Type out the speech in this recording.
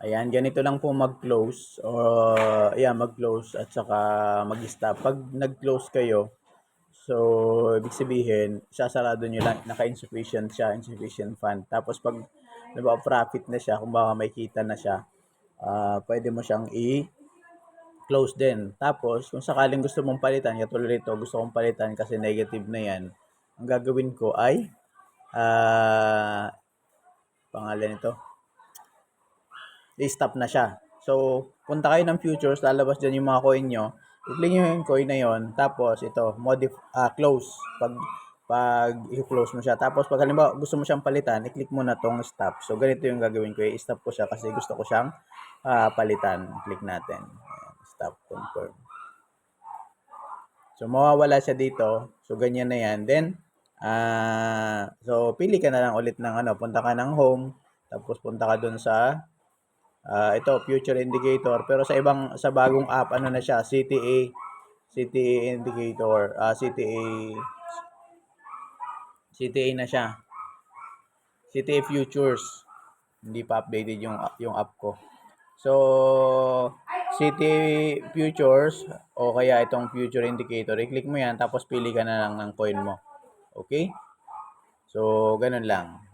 Ayan, ganito lang po mag-close or ayan, mag-close at saka mag-stop. Pag nag-close kayo, so ibig sabihin, sasarado nyo lang, naka-insufficient siya, insufficient fund. Tapos pag profit na siya, kung baka may kita na siya, pwede mo siyang i-close din. Tapos, kung sakaling gusto mong palitan, katulad ito, gusto kong palitan kasi negative na yan, ang gagawin ko ay, pangalan nito, i-stop na siya. So, punta kayo ng futures, lalabas dyan yung mga coin nyo. I-click nyo yung coin na yon. Tapos, ito, close. Pag i-close mo siya. Tapos, pag halimbawa gusto mo siyang palitan, i-click mo na tong stop. So, ganito yung gagawin ko. I-stop ko siya kasi gusto ko siyang palitan. Click natin. Ayan, stop, confirm. So, mawawala siya dito. So, ganyan na yan. Then, so, pili ka na lang ulit ng punta ka ng home. Tapos, punta ka dun sa ito future indicator, pero sa bagong app ano na siya, CTA indicator, CTA na siya, CTA futures. Hindi pa updated yung app ko. So CTA futures o kaya itong future indicator, i-click mo yan tapos pili ka na lang ng coin mo. Okay? So ganun lang.